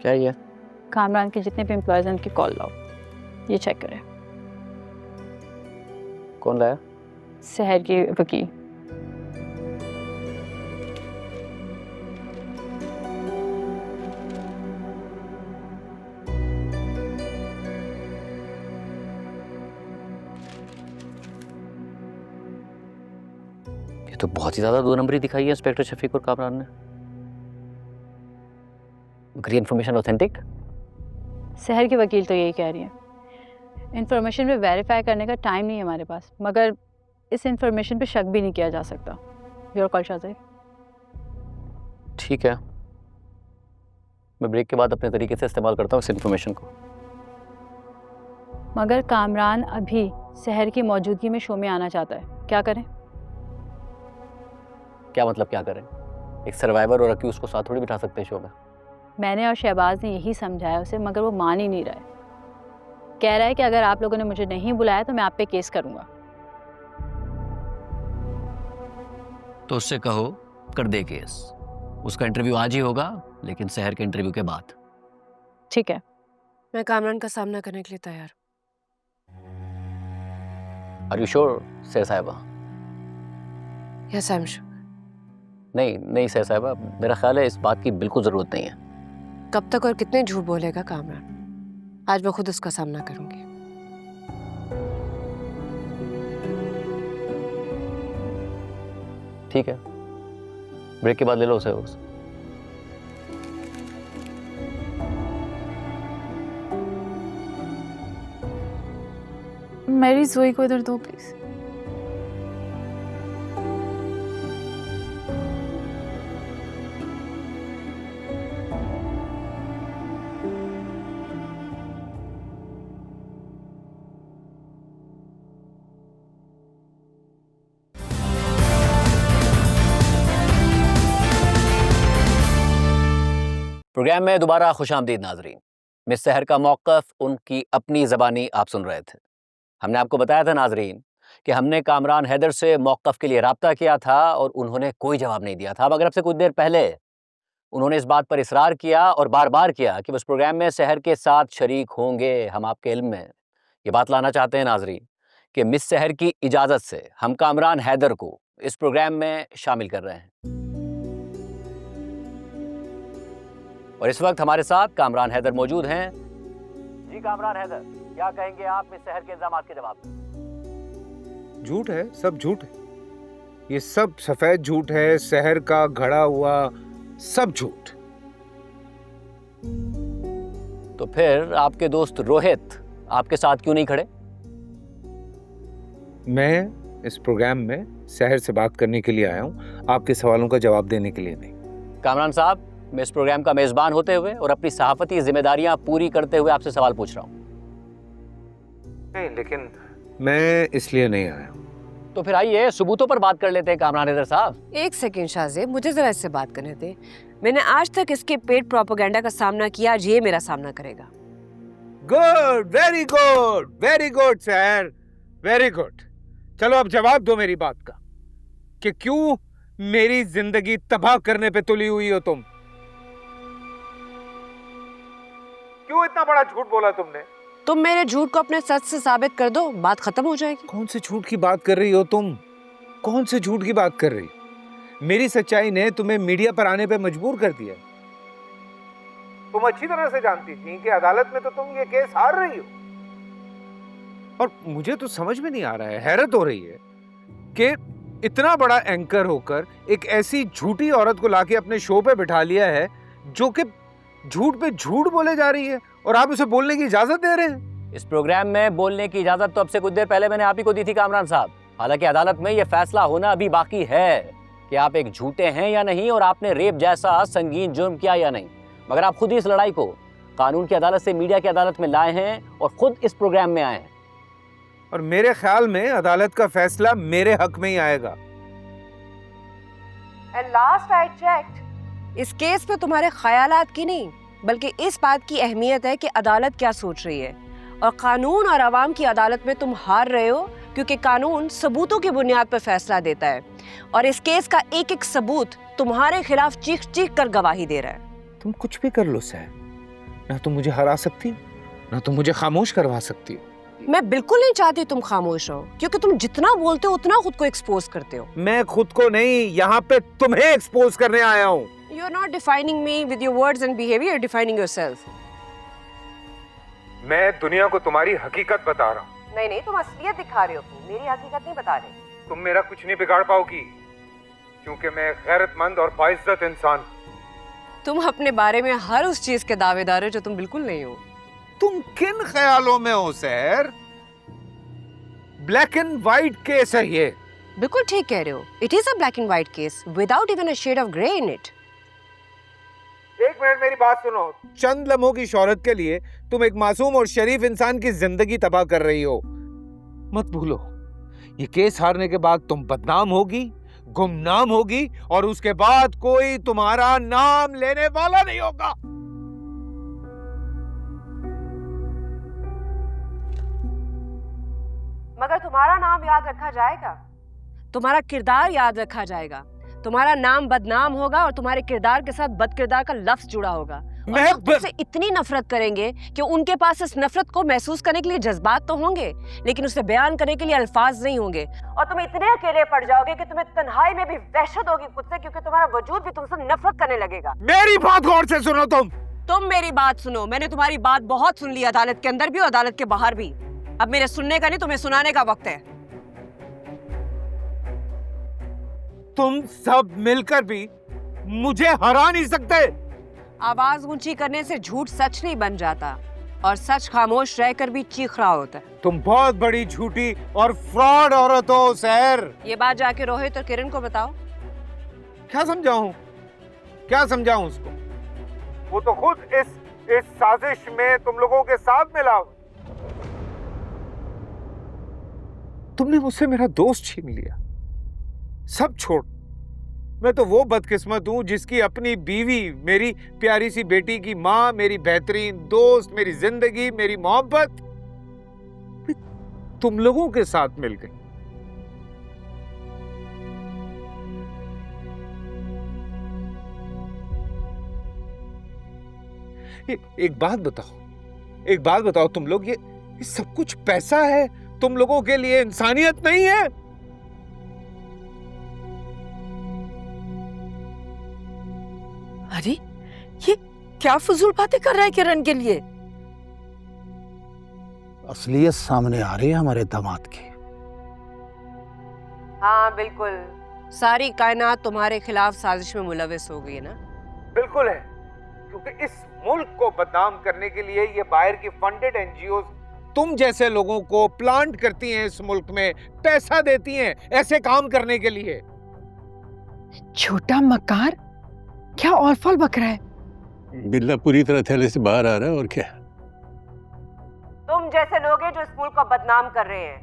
क्या ये? कामरान के जितने भी एम्प्लॉयज हैं उनकी कॉल लॉग, ये चेक करें। कौन लाया? शहर की वकील। ये तो बहुत ही ज्यादा 2 नंबरी दिखाई है इंस्पेक्टर शफीक और कामरान ने। ग्री इन्फॉर्मेशन ऑथेंटिक? शहर की वकील तो यही कह रही है। इंफॉर्मेशन पे वेरीफाई करने का टाइम नहीं है हमारे पास, मगर इस इंफॉर्मेशन पे शक भी नहीं किया जा सकता। Your call Shazib. ठीक है, मैं ब्रेक के बाद अपने तरीके से इस्तेमाल करता हूँ इस इंफॉर्मेशन को। मगर कामरान अभी शहर की मौजूदगी में शो में आना चाहता है, क्या करें? क्या मतलब क्या करें? एक सर्वाइवर और अक्यूज को साथ थोड़ी बिठा सकते हैं शो में। मैंने और शहबाज ने यही समझाया उसे, मगर वो मान ही नहीं रहा है। कह रहा है कि अगर आप लोगों ने मुझे नहीं बुलाया तो मैं आप पे केस करूंगा। तो उससे कहो कर दे केस। उसका इंटरव्यू आज ही होगा, लेकिन शहर के इंटरव्यू के बाद। ठीक है। मैं कामरान का सामना करने के लिए तैयार। आर यू श्योर सर साहिबा? Yes I am sure. नहीं सर साहिबा, मेरा ख्याल है इस बात की बिल्कुल जरूरत नहीं है। कब तक और कितने झूठ बोलेगा कामरान? आज मैं खुद उसका सामना करूंगी। ठीक है, ब्रेक के बाद ले लो उसे। मेरी जोई को इधर दो प्लीज। प्रोग्राम में दोबारा खुशामदीद नाजरीन। मिस सहर का मौक़िफ़, उनकी अपनी ज़बानी आप सुन रहे थे। हमने आपको बताया था नाजरीन कि हमने कामरान हैदर से मौक़िफ़ के लिए राब्ता किया था और उन्होंने कोई जवाब नहीं दिया था, मगर अब से कुछ देर पहले उन्होंने इस बात पर इसरार किया और बार बार किया कि उस प्रोग्राम में सहर के साथ शरीक होंगे। हम आपके इल्म में ये बात लाना चाहते हैं नाजरीन कि मिस सहर की इजाज़त से हम कामरान हैदर को इस प्रोग्राम में शामिल कर रहे हैं। और इस वक्त हमारे साथ कामरान हैदर मौजूद हैं। जी कामरान हैदर, क्या कहेंगे आप इस शहर के इल्जामात के जवाब में? झूठ है, सब झूठ है। ये सब सफेद झूठ है, शहर का घड़ा हुआ सब झूठ। तो फिर आपके दोस्त रोहित आपके साथ क्यों नहीं खड़े? मैं इस प्रोग्राम में शहर से बात करने के लिए आया हूं, आपके सवालों का जवाब देने के लिए नहीं। कामरान साहब, मैं इस प्रोग्राम का मेजबान होते हुए और अपनी सहाफती जिम्मेदारियां पूरी करते हुए आपसे सवाल पूछ रहा हूं। नहीं, लेकिन मैं इसलिए नहीं आया। तो फिर आइए सबूतों पर बात कर लेते हैं कामरान हैदर साहब। एक सेकंड शाज़िब, मुझे जरा इससे बात करने दे। मैंने आज तक इसके पेड प्रोपेगेंडा का सामना किया, आज ये मेरा सामना करेगा। Good, very good sir, very good. चलो अब जवाब दो मेरी बात का कि क्यों मेरी जिंदगी तबाह करने पे तुली हुई हो तुम? क्यों इतना बड़ा झूठ बोला तुमने? तुम मेरे झूठ को अपने सच से साबित कर दो, बात खत्म हो जाएगी। कौन से झूठ की बात कर रही हो तुम? कौन से झूठ की बात कर रही? मेरी सच्चाई ने तुम्हें मीडिया पर आने पे मजबूर कर दिया। तुम अच्छी तरह से जानती थी कि अदालत में तो तुम ये केस हार रही हो। और मुझे तो समझ में नहीं आ रहा है, हैरत हो रही है कि इतना बड़ा एंकर होकर एक ऐसी झूठी औरत को लाके अपने शो पे बिठा लिया है जो कि झूठ पे झूठ बोले जा रही है, और आप उसे बोलने की इजाजत दे रहे हैं। इस प्रोग्राम में बोलने की इजाजत तो अब से कुछ देर पहले मैंने आप ही को दी थी कामरान साहब। हालांकि अदालत में यह फैसला होना अभी बाकी है कि आप एक झूठे हैं या नहीं और आपने रेप जैसा संगीन जुर्म किया या नहीं। मगर आप खुद ही इस लड़ाई को कानून की अदालत से मीडिया की अदालत में लाए हैं और खुद इस प्रोग्राम में आए हैं। और मेरे ख्याल में अदालत का फैसला मेरे हक में ही आएगा। And last I checked, इस केस पे तुम्हारे ख्यालात की नहीं बल्कि इस बात की अहमियत है कि अदालत क्या सोच रही है। और कानून और आवाम की अदालत में तुम हार रहे हो क्योंकि कानून सबूतों की बुनियाद पर फैसला देता है और इस केस का एक एक सबूत तुम्हारे खिलाफ चीख चीख कर गवाही दे रहा है। तुम कुछ भी कर लो सर, ना तुम मुझे हरा सकती हो, ना तुम मुझे खामोश करवा सकती हो। मैं बिल्कुल नहीं चाहती तुम खामोश हो, क्योंकि तुम जितना बोलते हो उतना खुद को एक्सपोज करते हो। मैं खुद को नहीं, यहाँ पे तुम्हें एक्सपोज करने आया हूँ। You are not defining me with your words and behaviour, defining yourself. मैं दुनिया को तुम्हारी हकीकत बता रहा हूँ। नहीं नहीं, तुम असलियत दिखा रहे हो अपनी, मेरी हकीकत नहीं बता रहे। तुम मेरा कुछ नहीं बिगाड़ पाओगी, क्योंकि मैं गैरतमंद और बाइज्जत इंसान हूँ। तुम अपने बारे में हर उस चीज के दावेदार हो जो तुम बिल्कुल नहीं हो। तुम किन ख्यालों में हो सैर? ब्लैक एंड व्हाइट केस है ये। बिल्कुल ठीक कह रहे हो, it is a black and white case without even a shade of grey in it. एक मिनट मेरी बात सुनो। चंद लम्हों की शोहरत के लिए तुम एक मासूम और शरीफ इंसान की जिंदगी तबाह कर रही हो। मत भूलो, ये केस हारने के बाद तुम बदनाम होगी, गुमनाम होगी, और उसके बाद कोई तुम्हारा नाम लेने वाला नहीं होगा। मगर तुम्हारा नाम याद रखा जाएगा, तुम्हारा किरदार याद रखा जाएगा, तुम्हारा नाम बदनाम होगा और तुम्हारे किरदार के साथ बदकिरदार का लफ्ज जुड़ा होगा। मैं तुमसे इतनी नफरत करेंगे कि उनके पास इस नफरत को महसूस करने के लिए जज्बात तो होंगे, लेकिन उसे बयान करने के लिए अल्फाज नहीं होंगे। और तुम इतने अकेले पड़ जाओगे कि तुम्हें तन्हाई में भी वहशत होगी खुद से, क्योंकि तुम्हारा वजूद भी तुमसे नफरत करने लगेगा। मेरी बात गौर से सुनो। तुम मेरी बात सुनो। मैंने तुम्हारी बात बहुत सुन ली, अदालत के अंदर भी और अदालत के बाहर भी। अब मेरे सुनने का नहीं, तुम्हें सुनाने का वक्त है। तुम सब मिलकर भी मुझे हरा नहीं सकते। आवाज ऊंची करने से झूठ सच नहीं बन जाता, और सच खामोश रहकर भी चीख रहा होता है। तुम बहुत बड़ी झूठी और फ्रॉड औरत हो सैर। ये बात जाके रोहित और किरण को बताओ। क्या समझाऊं उसको? वो तो खुद इस साजिश में तुम लोगों के साथ मिला। तुमने मुझसे मेरा दोस्त छीन लिया। सब छोड़, मैं तो वो बदकिस्मत हूं जिसकी अपनी बीवी, मेरी प्यारी सी बेटी की माँ, मेरी बेहतरीन दोस्त, मेरी जिंदगी, मेरी मोहब्बत तुम लोगों के साथ मिल गई। एक बात बताओ, तुम लोग ये सब कुछ पैसा है, तुम लोगों के लिए इंसानियत नहीं है? अरे ये क्या फजूल बातें कर रहा है किरण के लिए? असलियत सामने आ रही है हमारे दामाद की। हाँ बिल्कुल, सारी कायनात तुम्हारे खिलाफ साजिश में मुलविस हो गई है ना। बिल्कुल है, क्योंकि इस मुल्क को बदनाम करने के लिए ये बाहर की फंडेड एनजीओ तुम जैसे लोगों को प्लांट करती हैं, इस मुल्क में पैसा देती हैं ऐसे काम करने के लिए। छोटा मकार क्या और फल बक रहा है? बिल्ला पूरी तरह थैले से बाहर आ रहा है, और क्या। तुम जैसे लोग हैं जो इस मुल्क को बदनाम कर रहे हैं।